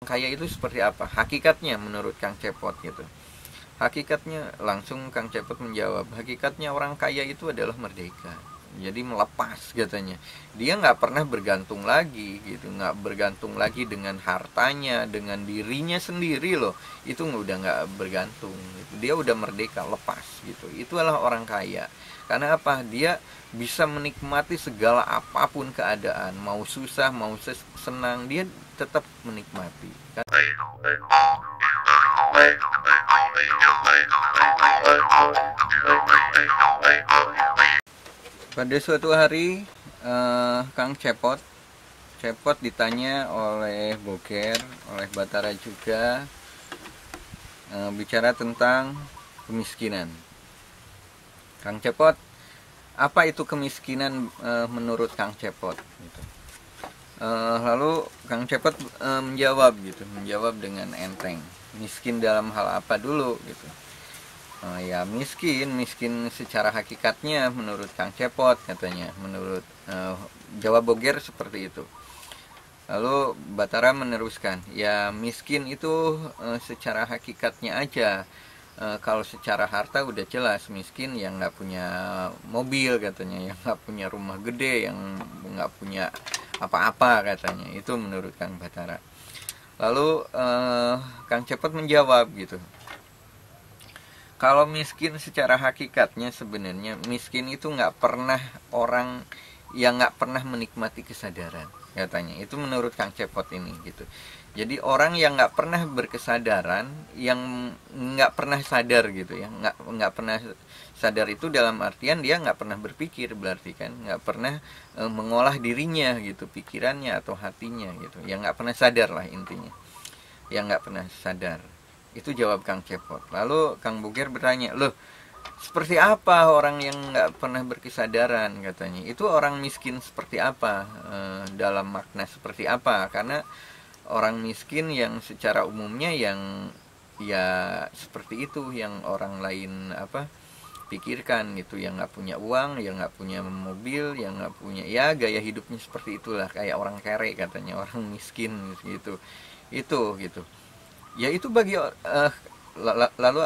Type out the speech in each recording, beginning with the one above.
kaya itu seperti apa? Hakikatnya menurut Kang Cepot gitu. Hakikatnya, langsung Kang Cepot menjawab, hakikatnya orang kaya itu adalah merdeka. Jadi melepas katanya. Dia nggak pernah bergantung lagi gitu, nggak bergantung lagi dengan hartanya, dengan dirinya sendiri loh. Itu udah nggak bergantung. Gitu. Dia udah merdeka, lepas gitu. Itulah orang kaya. Karena apa? Dia bisa menikmati segala apapun keadaan, mau susah, mau senang, dia tetap menikmati. Pada suatu hari, Kang Cepot ditanya oleh Boger, oleh Batara juga, bicara tentang kemiskinan. Kang Cepot, apa itu kemiskinan menurut Kang Cepot? Gitu. Lalu Kang Cepot menjawab dengan enteng. Miskin dalam hal apa dulu? Gitu. Ya miskin secara hakikatnya menurut Kang Cepot katanya, menurut jawab Boger seperti itu. Lalu Batara meneruskan, ya miskin itu secara hakikatnya aja. Kalau secara harta udah jelas miskin yang nggak punya mobil katanya, yang nggak punya rumah gede, yang nggak punya apa-apa katanya. Itu menurut Kang Batara. Lalu Kang Cepot menjawab gitu. Kalau miskin secara hakikatnya sebenarnya miskin itu nggak pernah orang yang nggak pernah menikmati kesadaran katanya. Itu menurut Kang Cepot ini gitu. Jadi orang yang nggak pernah berkesadaran, yang nggak pernah sadar gitu ya, nggak pernah sadar itu dalam artian dia nggak pernah berpikir, berarti kan nggak pernah mengolah dirinya gitu, pikirannya atau hatinya gitu, yang nggak pernah sadar lah intinya, yang nggak pernah sadar. Itu jawab Kang Cepot. Lalu Kang Boger bertanya, loh seperti apa orang yang nggak pernah berkesadaran katanya? Itu orang miskin seperti apa? Dalam makna seperti apa? Karena orang miskin yang secara umumnya yang ya seperti itu, yang orang lain pikirkan gitu, yang nggak punya uang, yang nggak punya mobil, yang nggak punya, ya gaya hidupnya seperti itulah, kayak orang kere katanya, orang miskin gitu. Itu gitu. Ya itu bagi lalu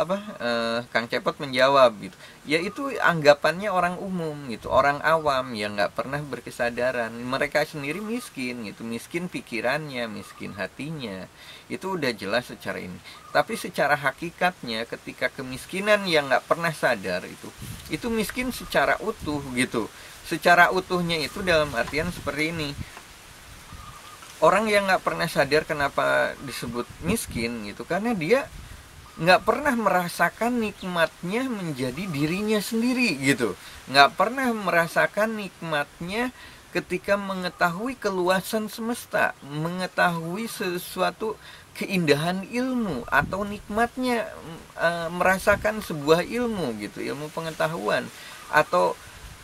Kang Cepot menjawab gitu, ya itu anggapannya orang umum gitu, orang awam yang nggak pernah berkesadaran, mereka sendiri miskin gitu, miskin pikirannya, miskin hatinya, itu udah jelas secara ini. Tapi secara hakikatnya ketika kemiskinan yang nggak pernah sadar itu miskin secara utuh gitu. Secara utuhnya itu dalam artian seperti ini, orang yang nggak pernah sadar kenapa disebut miskin gitu, karena dia nggak pernah merasakan nikmatnya menjadi dirinya sendiri gitu, nggak pernah merasakan nikmatnya ketika mengetahui keluasan semesta, mengetahui sesuatu keindahan ilmu, atau nikmatnya merasakan sebuah ilmu gitu, ilmu pengetahuan, atau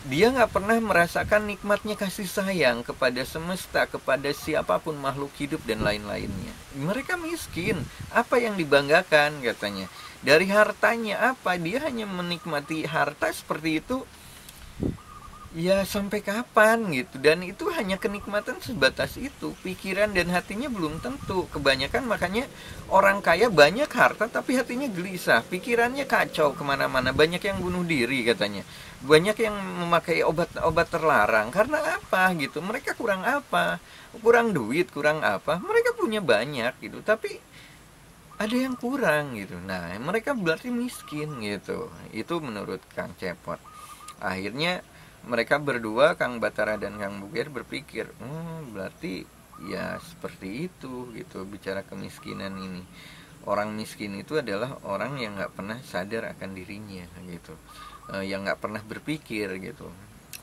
dia nggak pernah merasakan nikmatnya kasih sayang kepada semesta, kepada siapapun makhluk hidup dan lain-lainnya. Mereka miskin. Apa yang dibanggakan katanya? Dari hartanya apa? Dia hanya menikmati harta seperti itu. Ya sampai kapan gitu. Dan itu hanya kenikmatan sebatas itu. Pikiran dan hatinya belum tentu. Kebanyakan makanya orang kaya banyak harta tapi hatinya gelisah, pikirannya kacau kemana-mana. Banyak yang bunuh diri katanya, banyak yang memakai obat-obat terlarang. Karena apa gitu? Mereka kurang apa? Kurang duit, kurang apa? Mereka punya banyak gitu, tapi ada yang kurang gitu. Nah mereka berarti miskin gitu. Itu menurut Kang Cepot. Akhirnya mereka berdua, Kang Batara dan Kang Boger, berpikir, berarti ya seperti itu gitu. Bicara kemiskinan ini, orang miskin itu adalah orang yang nggak pernah sadar akan dirinya gitu, yang nggak pernah berpikir gitu.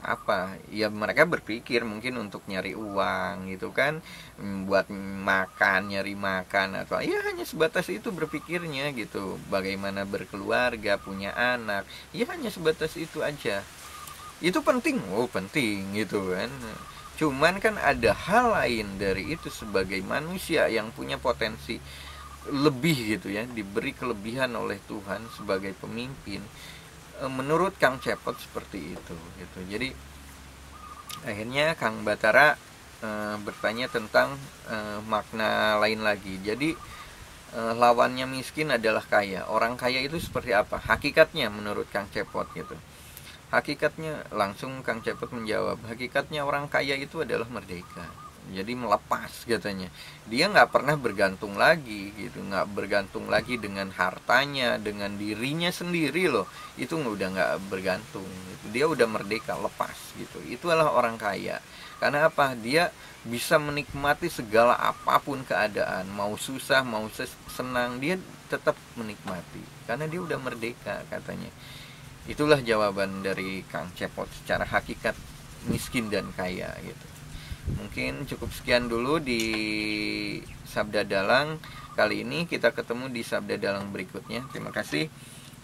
Apa ya, mereka berpikir mungkin untuk nyari uang gitu kan, buat makan, nyari makan, atau ya hanya sebatas itu berpikirnya gitu, bagaimana berkeluarga, punya anak, ya hanya sebatas itu aja. Itu penting, penting gitu kan. Cuman kan ada hal lain dari itu. Sebagai manusia yang punya potensi lebih gitu ya, diberi kelebihan oleh Tuhan sebagai pemimpin, menurut Kang Cepot seperti itu gitu. Jadi akhirnya Kang Batara bertanya tentang makna lain lagi. Jadi lawannya miskin adalah kaya. Orang kaya itu seperti apa? Hakikatnya menurut Kang Cepot gitu. Hakikatnya langsung Kang Cepot menjawab, hakikatnya orang kaya itu adalah merdeka. Jadi melepas katanya. Dia nggak pernah bergantung lagi gitu, nggak bergantung lagi dengan hartanya, dengan dirinya sendiri loh. Itu udah nggak bergantung. Gitu. Dia udah merdeka, lepas gitu. Itu adalah orang kaya. Karena apa? Dia bisa menikmati segala apapun keadaan, mau susah, mau senang, dia tetap menikmati. Karena dia udah merdeka katanya. Itulah jawaban dari Kang Cepot secara hakikat miskin dan kaya gitu. Mungkin cukup sekian dulu di Sabda Dalang kali ini. Kita ketemu di Sabda Dalang berikutnya. Terima kasih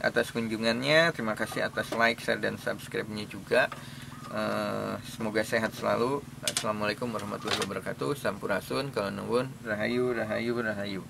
atas kunjungannya. Terima kasih atas like, share, dan subscribe-nya juga. Semoga sehat selalu. Assalamualaikum warahmatullahi wabarakatuh. Sampurasun, kalau nuwun, rahayu, rahayu, rahayu.